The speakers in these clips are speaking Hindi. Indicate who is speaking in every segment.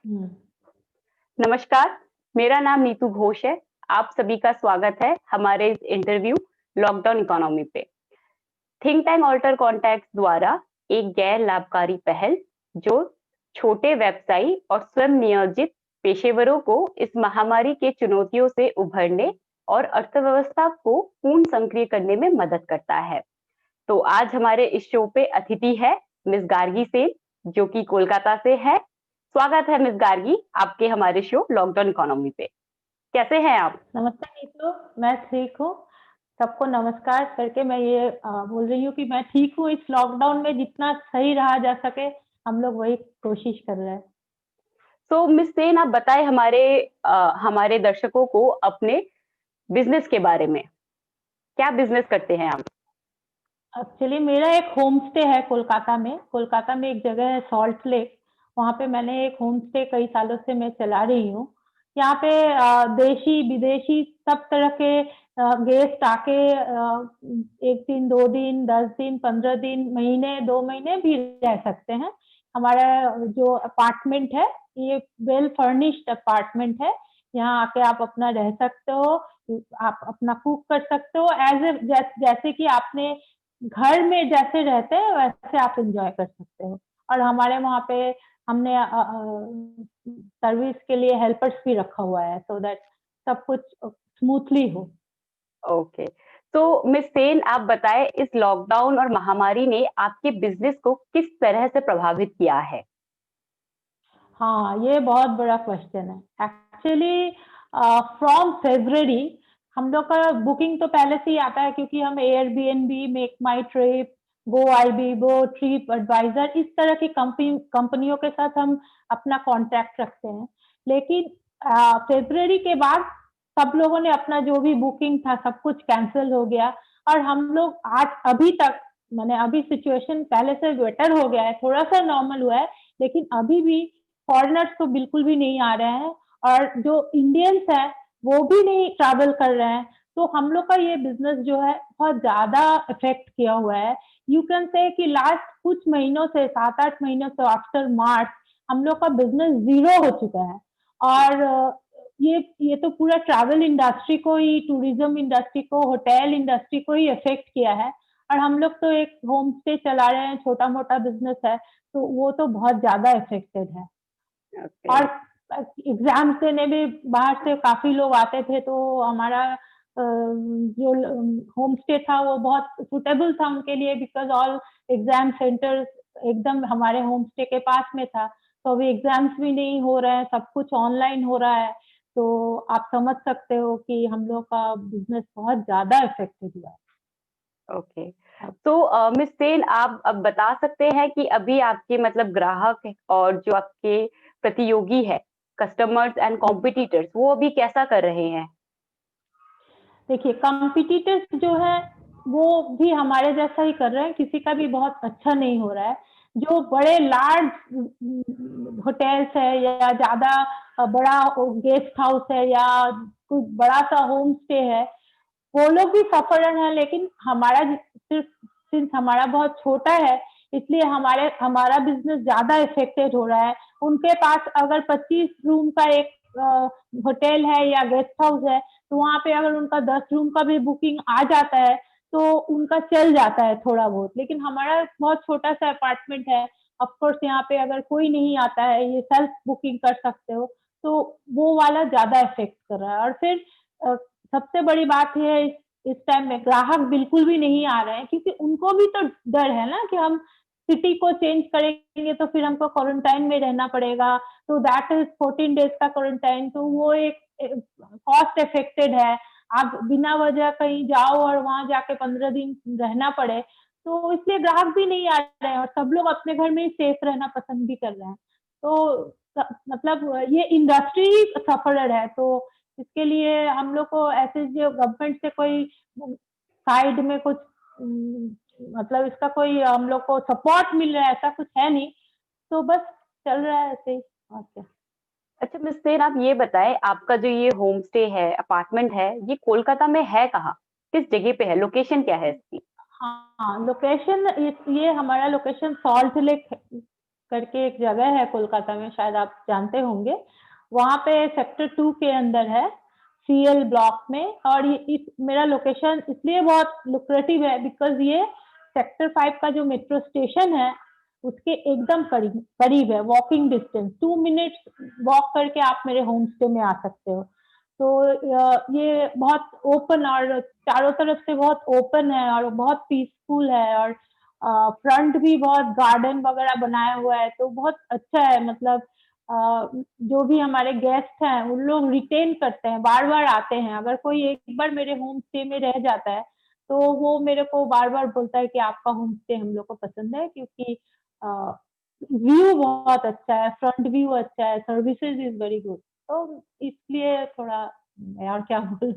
Speaker 1: हम्म।
Speaker 2: नमस्कार, मेरा नाम नीतू घोष है। आप सभी का स्वागत है हमारे इस इंटरव्यू लॉकडाउन इकोनॉमी पे। थिंक टैंक ऑल्टर कॉन्टैक्ट्स द्वारा एक गैर लाभकारी पहल जो छोटे व्यवसायी और स्वयं नियोजित पेशेवरों को इस महामारी के चुनौतियों से उभरने और अर्थव्यवस्था को पूर्ण सक्रिय करने में मदद करता है। तो आज हमारे इस शो पे अतिथि है मिस गार्गी सेन, जो कि कोलकाता से है। स्वागत है मिस गार्गी आपके हमारे शो लॉकडाउन इकोनॉमी पे। कैसे हैं आप?
Speaker 1: नमस्ते नीतू, मैं ठीक हूँ। सबको नमस्कार करके मैं ये बोल रही हूँ कि मैं ठीक हूँ। इस लॉकडाउन में जितना सही रहा जा सके हम लोग वही कोशिश कर रहे हैं।
Speaker 2: तो मिस सेन, आप बताएं हमारे दर्शकों को अपने बिजनेस के बारे में। क्या बिजनेस करते हैं आप?
Speaker 1: एक्चुअली मेरा एक होम स्टे है कोलकाता में एक जगह है सॉल्ट लेक। वहाँ पे मैंने एक होम स्टे कई सालों से मैं चला रही हूँ। यहाँ पे देशी विदेशी सब तरह के गेस्ट आके 1 दिन 2 दिन 10 दिन 15 दिन महीने 2 महीने भी रह सकते हैं। हमारा जो अपार्टमेंट है ये वेल फर्निश्ड अपार्टमेंट है। यहाँ आके आप अपना रह सकते हो, आप अपना कुक कर सकते हो जैसे कि आपने घर में जैसे रहते हैं वैसे आप एंजॉय कर सकते हो। और हमारे वहाँ पे हमने सर्विस के लिए हेल्पर्स भी रखा हुआ है सो दैट सब कुछ स्मूथली हो।
Speaker 2: ओके। तो मिस सेन, आप बताएं इस लॉकडाउन और महामारी ने आपके बिजनेस को किस तरह से प्रभावित किया है?
Speaker 1: हाँ, ये बहुत बड़ा क्वेश्चन है। एक्चुअली फ्रॉम फेब्रवरी हम लोग का बुकिंग तो पहले से ही आता है क्योंकि हम एयरबीएनबी, मेक माई ट्रिप, गो आईबीबो, ट्रिप एडवाइजर इस तरह की कंपनियों के साथ हम अपना कॉन्ट्रैक्ट रखते हैं। लेकिन फेब्रवरी के बाद सब लोगों ने अपना जो भी बुकिंग था सब कुछ कैंसिल हो गया। और हम लोग आज अभी तक मैंने अभी सिचुएशन पहले से बेटर हो गया है, थोड़ा सा नॉर्मल हुआ है, लेकिन अभी भी फॉरेनर्स तो बिल्कुल भी नहीं आ रहे हैं और जो इंडियंस हैं वो भी नहीं ट्रैवल कर रहे हैं। तो हम लोग का ये बिजनेस जो है बहुत ज्यादा इफेक्ट किया हुआ है। यू कैन से कि लास्ट कुछ महीनों से 7-8 महीनों से आफ्टर मार्च हम लोग का बिजनेस जीरो हो चुका है। और ये तो पूरा ट्रैवल इंडस्ट्री को ही, टूरिज्म इंडस्ट्री को, होटल इंडस्ट्री को ही इफेक्ट किया है। और हम लोग तो एक होम स्टे चला रहे हैं, छोटा मोटा बिजनेस है, तो वो तो बहुत ज्यादा इफेक्टेड है।
Speaker 2: ओके।
Speaker 1: और एग्जाम्स देने भी बाहर से काफी लोग आते थे, तो हमारा जो होम स्टे था वो बहुत सुटेबल था उनके लिए, बिकॉज ऑल एग्जाम सेंटर्स एकदम हमारे होम स्टे के पास में था। तो अभी एग्जाम्स भी नहीं हो रहे हैं, सब कुछ ऑनलाइन हो रहा है। तो आप समझ सकते हो कि हम लोग का बिजनेस बहुत ज्यादा इफेक्टेड हुआ
Speaker 2: ओके।
Speaker 1: है।
Speaker 2: तो मिस सेन, आप अब बता सकते हैं कि अभी आपके मतलब ग्राहक और जो आपके प्रतियोगी है, कस्टमर्स एंड
Speaker 1: अब
Speaker 2: कॉम्पिटिटर्स, वो अभी कैसा कर रहे हैं?
Speaker 1: देखिए, कॉम्पिटिटर्स जो है वो भी हमारे जैसा ही कर रहे हैं, किसी का भी बहुत अच्छा नहीं हो रहा है। जो बड़े लार्ज होटल्स है या ज्यादा बड़ा गेस्ट हाउस है या कुछ बड़ा सा होम स्टे है, वो लोग भी सफर है। लेकिन हमारा सिर्फ सिंस हमारा बहुत छोटा है, इसलिए हमारे हमारा बिजनेस ज्यादा इफेक्टेड हो रहा है। उनके पास अगर 25 रूम का एक होटल है या गेस्ट हाउस है, तो वहाँ पे अगर उनका 10 रूम का भी बुकिंग आ जाता है तो उनका चल जाता है थोड़ा बहुत। लेकिन हमारा बहुत छोटा सा अपार्टमेंट है, ऑफकोर्स यहाँ पे अगर कोई नहीं आता है, ये सेल्फ बुकिंग कर सकते हो, तो वो वाला ज्यादा इफेक्ट कर रहा है। और फिर सबसे बड़ी बात यह है, इस टाइम में ग्राहक बिल्कुल भी नहीं आ रहे हैं क्योंकि उनको भी तो डर है ना कि हम सिटी को चेंज करेंगे तो फिर हमको क्वारंटाइन में रहना पड़ेगा। तो दैट इज 14 डेज का क्वारंटाइन, तो वो एक कॉस्ट इफेक्टेड है। आप बिना वजह कहीं जाओ और वहां जाके 15 दिन रहना पड़े, तो इसलिए ग्राहक भी नहीं आ रहे हैं और सब लोग अपने घर में ही सेफ रहना पसंद भी कर रहे हैं। तो मतलब ये इंडस्ट्री ही सफर है। तो इसके लिए हम लोग को ऐसे जो गवर्नमेंट से कोई साइड में कुछ मतलब इसका कोई हम लोग को सपोर्ट मिल रहा है ऐसा कुछ है नहीं। तो बस चल रहा है ऐसे ही। और क्या।
Speaker 2: अच्छा मिस सेन, आप ये बताएं, आपका जो ये होम स्टे है, अपार्टमेंट है, ये कोलकाता में है कहाँ? किस जगह पे है? लोकेशन क्या है इसकी?
Speaker 1: हाँ, लोकेशन ये हमारा लोकेशन सॉल्ट लेक करके एक जगह है कोलकाता में, शायद आप जानते होंगे, वहाँ पे सेक्टर 2 के अंदर है, CL ब्लॉक में। और मेरा लोकेशन इसलिए बहुत लुक्रेटिव है बिकॉज ये सेक्टर 5 का जो मेट्रो स्टेशन है उसके एकदम करीब है, वॉकिंग डिस्टेंस, 2 मिनट्स वॉक करके आप मेरे होम स्टे में आ सकते हो। तो ये बहुत ओपन और चारों तरफ से बहुत ओपन है और बहुत पीसफुल है, और फ्रंट भी बहुत गार्डन वगैरह बनाया हुआ है, तो बहुत अच्छा है। मतलब जो भी हमारे गेस्ट हैं उन लोग रिटेन करते हैं, बार बार आते हैं। अगर कोई एक बार मेरे होम स्टे में रह जाता है तो वो मेरे को बार बार बोलता है कि आपका होम स्टे हम लोग को पसंद है, क्योंकि व्यू बहुत अच्छा है, फ्रंट व्यू अच्छा है, सर्विसेज इज वेरी गुड। तो इसलिए थोड़ा मैं और क्या बोलूं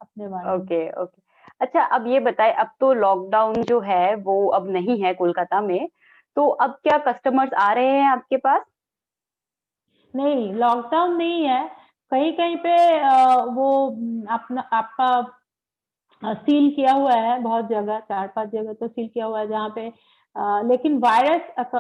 Speaker 1: अपने बारे में।
Speaker 2: Okay okay. अच्छा, अब ये बताएं, अब तो लॉकडाउन जो है वो अब नहीं है कोलकाता में, तो अब क्या कस्टमर्स आ रहे हैं आपके पास?
Speaker 1: नहीं, लॉकडाउन नहीं है। कहीं कहीं पे वो अपना आपका सील किया हुआ है, बहुत जगह, 4-5 जगह तो सील किया हुआ है जहाँ पे लेकिन वायरस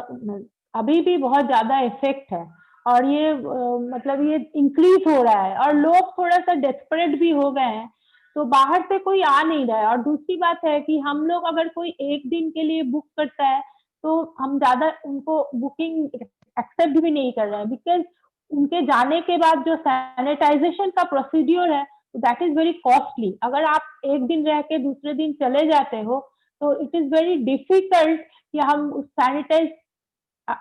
Speaker 1: अभी भी बहुत ज्यादा इफेक्ट है, और ये मतलब ये इंक्रीज हो रहा है, और लोग थोड़ा सा डेस्परेट भी हो गए हैं, तो बाहर से कोई आ नहीं रहा है। और दूसरी बात है कि हम लोग अगर कोई एक दिन के लिए बुक करता है तो हम ज्यादा उनको बुकिंग एक्सेप्ट भी नहीं कर रहे हैं, बिकॉज उनके जाने के बाद जो सैनिटाइजेशन का प्रोसीड्योर है दैट इज वेरी कॉस्टली। अगर आप एक दिन रह के दूसरे दिन चले जाते हो तो इट इज वेरी डिफिकल्ट कि हम सैनिटाइज।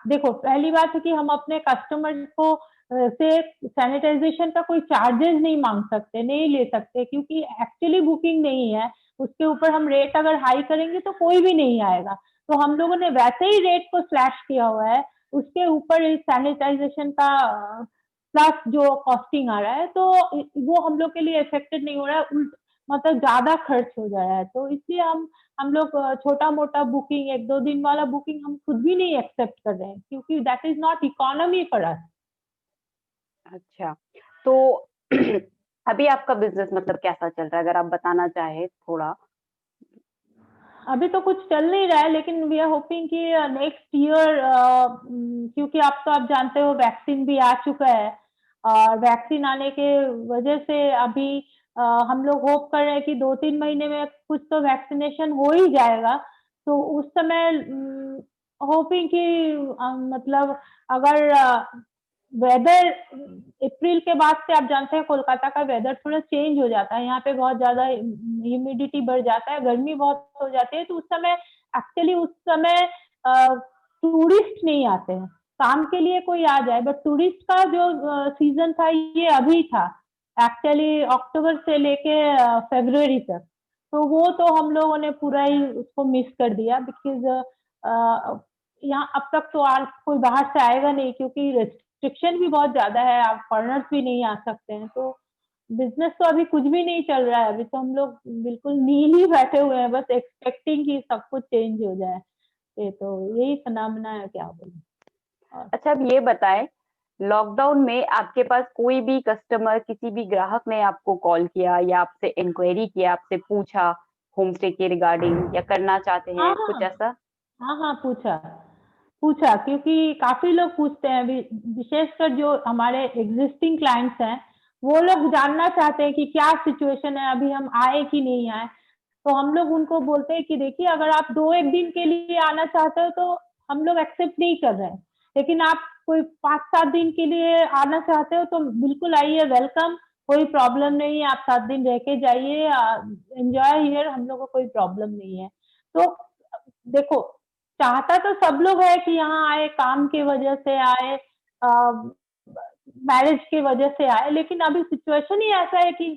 Speaker 1: देखो, पहली बात है कि हम अपने कस्टमर को से सैनिटाइजेशन का कोई चार्जेस नहीं मांग सकते, नहीं ले सकते, क्योंकि एक्चुअली बुकिंग नहीं है। उसके ऊपर हम रेट अगर हाई करेंगे तो कोई भी नहीं आएगा, तो हम लोगों ने वैसे ही रेट को स्लैश किया हुआ है, उसके ऊपर इस सैनिटाइजेशन का प्लस जो कॉस्टिंग आ रहा है, तो वो हम लोग के लिए इफेक्टेड नहीं हो रहा है, मतलब ज्यादा खर्च हो जा रहा है। तो इसलिए हम लोग छोटा मोटा बुकिंग, 1-2 दिन वाला बुकिंग हम खुद भी नहीं एक्सेप्ट कर रहे हैं, क्योंकि that is not economy for us.
Speaker 2: अच्छा, तो अभी आपका बिजनेस मतलब कैसा चल रहा है, अगर आप बताना चाहे थोड़ा?
Speaker 1: अभी तो कुछ चल नहीं रहा है, लेकिन वी आर होपिंग कि नेक्स्ट ईयर, क्योंकि आप जानते हो वैक्सीन भी आ चुका है, और वैक्सीन आने के वजह से अभी हम लोग होप कर रहे हैं कि 2-3 महीने में कुछ तो वैक्सीनेशन हो ही जाएगा। तो उस समय होपिंग कि मतलब अगर वेदर अप्रैल के बाद से, आप जानते हैं कोलकाता का वेदर थोड़ा चेंज हो जाता है, यहाँ पे बहुत ज्यादा ह्यूमिडिटी बढ़ जाता है, गर्मी बहुत हो जाती है, तो उस समय एक्चुअली उस समय टूरिस्ट नहीं आते हैं, काम के लिए कोई आ जाए, बट टूरिस्ट का जो सीजन था ये अभी था, एक्चुअली अक्टूबर से लेके फरवरी तक। तो वो तो हम लोगों ने पूरा ही उसको मिस कर दिया, बिकॉज यहाँ अब तक तो आज कोई बाहर से आएगा नहीं, क्योंकि रिस्ट्रिक्शन भी बहुत ज्यादा है, आप फॉरनर्स भी नहीं आ सकते हैं। तो बिजनेस तो अभी कुछ भी नहीं चल रहा है, अभी तो हम लोग बिल्कुल नील ही बैठे हुए हैं, बस एक्सपेक्टिंग कि सब कुछ चेंज हो जाए। ये तो यही फिनोमेना है, क्या बोलूं। और
Speaker 2: अच्छा, अब ये बताएं, लॉकडाउन में आपके पास कोई भी कस्टमर, किसी भी ग्राहक ने आपको कॉल किया या आपसे इंक्वायरी किया, आपसे पूछा होम स्टे के रिगार्डिंग, या करना चाहते
Speaker 1: हाँ
Speaker 2: हैं कुछ
Speaker 1: हाँ,
Speaker 2: ऐसा?
Speaker 1: हाँ हाँ, पूछा पूछा, क्योंकि काफी लोग पूछते हैं, विशेषकर जो हमारे एग्जिस्टिंग क्लाइंट्स हैं, वो लोग जानना चाहते हैं कि क्या सिचुएशन है, अभी हम आए कि नहीं आए। तो हम लोग उनको बोलते हैं कि देखिए, अगर आप 2-1 दिन के लिए आना चाहते हो तो हम लोग एक्सेप्ट नहीं कर रहे हैं, लेकिन आप कोई 5-7 दिन के लिए आना चाहते हो तो बिल्कुल आइए, वेलकम, कोई प्रॉब्लम नहीं है, आप 7 दिन रह के जाइए, एंजॉय हियर, हम लोग को कोई प्रॉब्लम नहीं है। तो देखो, चाहता तो सब लोग है कि यहाँ आए, काम की वजह से आए, मैरिज की वजह से आए, लेकिन अभी सिचुएशन ही ऐसा है कि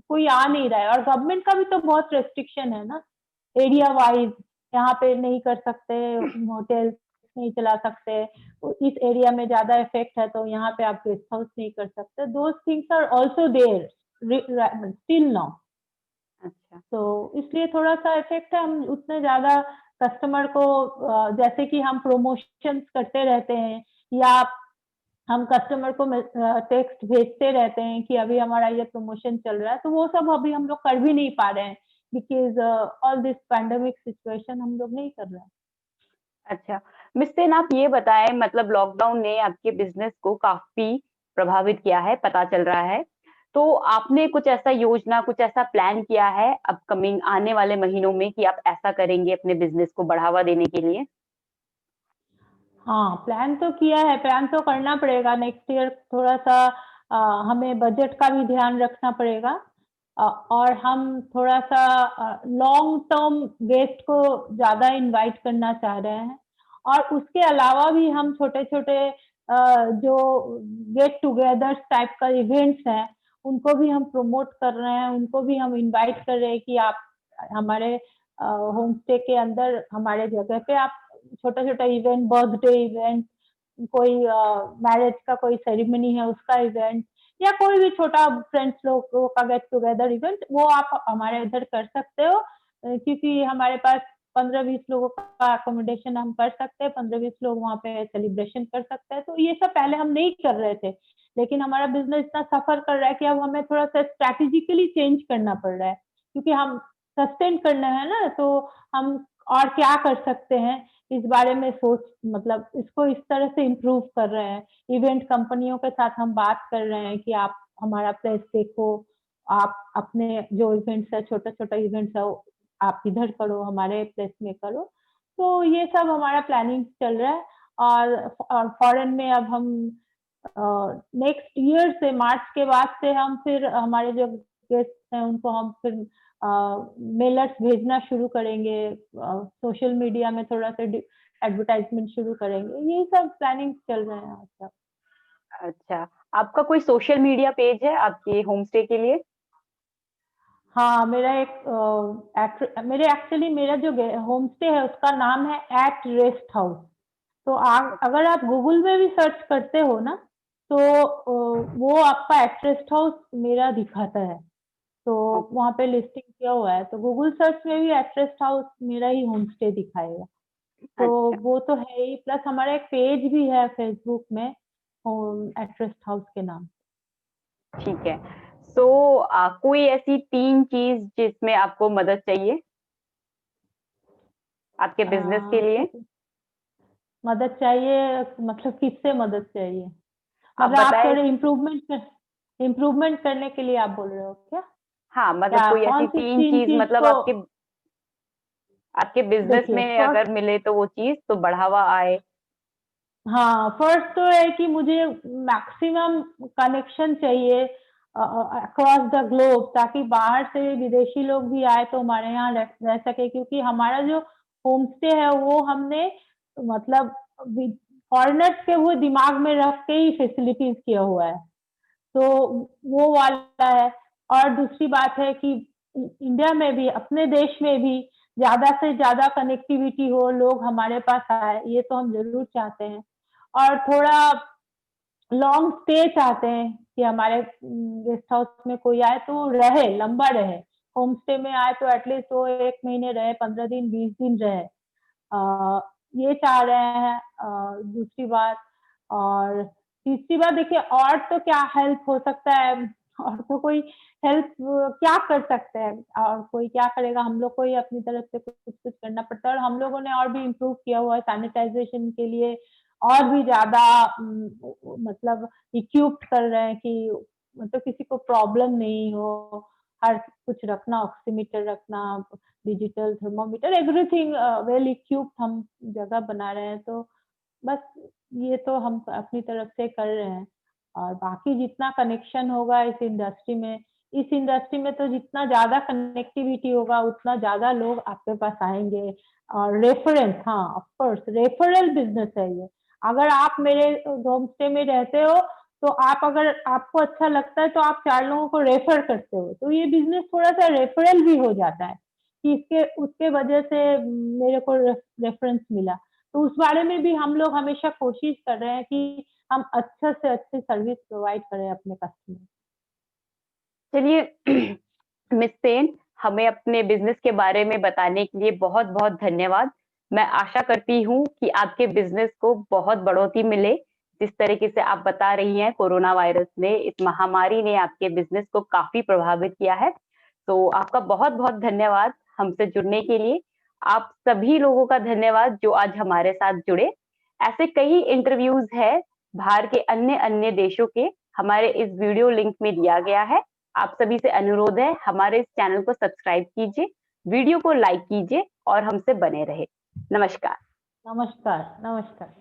Speaker 1: कोई आ नहीं रहा है, और गवर्नमेंट का भी तो बहुत रेस्ट्रिक्शन है ना, एरिया वाइज। यहाँ पे नहीं कर सकते, होटल नहीं चला सकते, तो इस एरिया में ज्यादा इफेक्ट है तो यहाँ पे आप गेस्ट हाउस नहीं कर सकते, those things are also there still now.
Speaker 2: अच्छा।
Speaker 1: तो इसलिए थोड़ा सा इफेक्ट है, हम उतने ज्यादा कस्टमर को जैसे कि हम प्रमोशंस करते रहते हैं, या हम कस्टमर को टेक्स्ट भेजते रहते हैं कि अभी हमारा ये प्रमोशन चल रहा है, तो वो सब अभी हम लोग कर भी नहीं पा रहे हैं, because all this pandemic situation हम लोग नहीं कर रहे हैं।
Speaker 2: अच्छा, मिस सेन, आप ये बताएं, मतलब लॉकडाउन ने आपके बिजनेस को काफी प्रभावित किया है, पता चल रहा है। तो आपने कुछ ऐसा योजना, कुछ ऐसा प्लान किया है अपकमिंग आने वाले महीनों में कि आप ऐसा करेंगे अपने बिजनेस को बढ़ावा देने के लिए?
Speaker 1: हाँ, प्लान तो किया है, प्लान तो करना पड़ेगा नेक्स्ट ईयर। थोड़ा-सा हमें बजट का भी ध्यान रखना पड़ेगा। और हम थोड़ा-सा लॉन्ग टर्म गेस्ट को ज़्यादा इनवाइट करना चाह रहे हैं। और उसके अलावा भी हम छोटे-छोटे जो गेट टुगेदर्स टाइप का इवेंट्स हैं, उनको भी हम प्रमोट कर रहे हैं, उनको भी हम इनवाइट कर रहे हैं कि आप हमारे होम स्टे के अंदर हमारे जगह पे आप छोटा-छोटा इवेंट, बर्थडे इवेंट, कोई मैरिज का कोई सेरेमनी है उसका इवेंट, या कोई भी छोटा फ्रेंड्स लोगों का गेट टुगेदर इवेंट, वो आप हमारे इधर कर सकते हो। क्योंकि हमारे पास 15-20 लोगों का अकोमोडेशन हम कर सकते हैं, 15-20 लोग वहाँ पे सेलिब्रेशन कर सकते हैं। तो ये सब पहले हम नहीं कर रहे थे, लेकिन हमारा बिज़नेस इतना सफ़र कर रहा है कि अब हमें थोड़ा-सा स्ट्रैटेजिकली चेंज करना पड़ रहा है, क्योंकि हम सस्टेन करना है ना, तो हम और क्या कर सकते हैं, इस बारे में सोच, मतलब इसको इस तरह से इम्प्रूव कर रहे हैं। इवेंट कंपनियों के साथ हम बात कर रहे हैं कि आप हमारा प्लेस देखो, आप अपने जो इवेंट्स है, छोटा-छोटा इवेंट्स है, वो आप इधर करो, हमारे प्लेस में करो। तो ये सब हमारा प्लानिंग चल रहा है। और फॉरेन में अब हम नेक्स्ट ईयर से, मार्च के बाद से हम फिर हमारे जो गेस्ट हैं उनको हम फिर मेलर्स भेजना शुरू करेंगे, सोशल मीडिया में थोड़ा-सा एडवर्टाइज़मेंट शुरू करेंगे। यही सब प्लानिंग चल रहे हैं आज तक।
Speaker 2: अच्छा, आपका कोई सोशल मीडिया पेज है आपके होम स्टे के लिए?
Speaker 1: हाँ, मेरा एक मेरे एक्चुअली मेरा जो होम स्टे है उसका नाम है एट रेस्ट हाउस। तो अगर आप गूगल में भी सर्च करते हो ना, तो वो आपका एट रेस्ट हाउस मेरा दिखाता है। तो वहाँ पे लिस्टिंग किया हुआ है, तो गूगल सर्च में भी एट रेस्ट हाउस मेरा ही होम स्टे दिखाएगा। तो
Speaker 2: अच्छा,
Speaker 1: वो तो है ही, प्लस हमारा एक पेज भी है फेसबुक में, होम एट रेस्ट हाउस के नाम।
Speaker 2: ठीक है। सो कोई ऐसी 3 चीज़ जिसमें आपको मदद चाहिए आपके बिज़नेस के लिए?
Speaker 1: मदद चाहिए, मतलब किससे मदद चाहिए?
Speaker 2: आप
Speaker 1: मतलब आप कह
Speaker 2: बताएँ।
Speaker 1: रहे इम्प्रूवमेंट करने के लिए आप बोल रहे हो क्या?
Speaker 2: हाँ, मतलब
Speaker 1: क्या
Speaker 2: कोई ऐसी
Speaker 1: कौन-सी
Speaker 2: 3
Speaker 1: 3
Speaker 2: चीज़,
Speaker 1: चीज़
Speaker 2: मतलब
Speaker 1: को?
Speaker 2: आपके आपके बिज़नेस
Speaker 1: देखिए,
Speaker 2: में
Speaker 1: फर्स्ट,
Speaker 2: अगर मिले तो वो चीज़ तो बढ़ावा आए।
Speaker 1: हाँ, फर्स्ट तो है कि मुझे मैक्सिमम कनेक्शन चाहिए अक्रॉस द ग्लोब, ताकि बाहर से विदेशी लोग भी आए तो हमारे यहाँ रह सके, क्योंकि हमारा जो होम स्टे है वो हमने, मतलब फॉरेनर्स के वो दिमाग में रख के ही फैसिलिटीज किया हुआ है। तो वो वाला है। और दूसरी बात है कि इंडिया में भी, अपने देश में भी ज़्यादा से ज़्यादा कनेक्टिविटी हो, लोग हमारे पास आए, ये तो हम ज़रूर चाहते हैं। और थोड़ा लॉन्ग स्टे चाहते हैं कि हमारे गेस्ट हाउस में कोई आए तो वो रहे, लंबा रहे। होम स्टे में आए तो एटलीस्ट वो 1 महीने रहे, 15 दिन, 20 दिन रहे। अ, ये चाह रहे हैं दूसरी बात। और तीसरी बात, देखिए और तो क्या हेल्प हो सकता है, और तो कोई हेल्प क्या कर सकते हैं, और कोई क्या करेगा, हम लोग को ही अपनी तरफ से कुछ-कुछ करना पड़ता है। और हम लोगों ने और भी इम्प्रूव किया हुआ है सैनिटाइज़ेशन के लिए, और भी ज़्यादा मतलब इक्विप्ड कर रहे हैं कि मतलब किसी को प्रॉब्लम नहीं हो, हर कुछ रखना, ऑक्सीमीटर रखना, digital thermometer, everything well equipped हम जगह बना रहे हैं। तो बस ये तो हम अपनी तरफ से कर रहे हैं। और बाकी जितना कनेक्शन होगा इस इंडस्ट्री में तो जितना ज़्यादा कनेक्टिविटी होगा, उतना ज़्यादा लोग आपके पास आएँगे। और रेफरेंस, हाँ, ऑफ कोर्स रेफरल बिज़नेस है ये। अगर आप मेरे होम स्टे में रहते हो, तो आप, अगर आपको अच्छा लगता है, तो आप 4 लोगों को रेफर करते हो। तो ये बिज़नेस थोड़ा-सा रेफरल भी हो जाता है, कि इसके उसके वजह से मेरे को रेफरेंस मिला। तो उस बारे में भी हम लोग हमेशा कोशिश कर रहे हैं कि हम अच्छे से अच्छी सर्विस प्रोवाइड करें अपने कस्टमर।
Speaker 2: चलिए मिस सेन, हमें अपने बिज़नेस के बारे में बताने के लिए बहुत-बहुत धन्यवाद। मैं आशा करती हूँ कि आपके बिज़नेस को बहुत बढ़ोतरी मिले। जिस तरीके से आप बता रही हैं, कोरोना वायरस ने, इस महामारी ने आपके बिज़नेस को काफ़ी प्रभावित किया है। तो आपका बहुत-बहुत धन्यवाद हमसे जुड़ने के लिए। आप सभी लोगों का धन्यवाद जो आज हमारे साथ जुड़े। ऐसे कई इंटरव्यूज है बाहर के अन्य अन्य देशों के, हमारे इस वीडियो लिंक में दिया गया है। आप सभी से अनुरोध है, हमारे इस चैनल को सब्सक्राइब कीजिए, वीडियो को लाइक कीजिए और हमसे बने रहे। नमस्कार।
Speaker 1: नमस्कार। नमस्कार।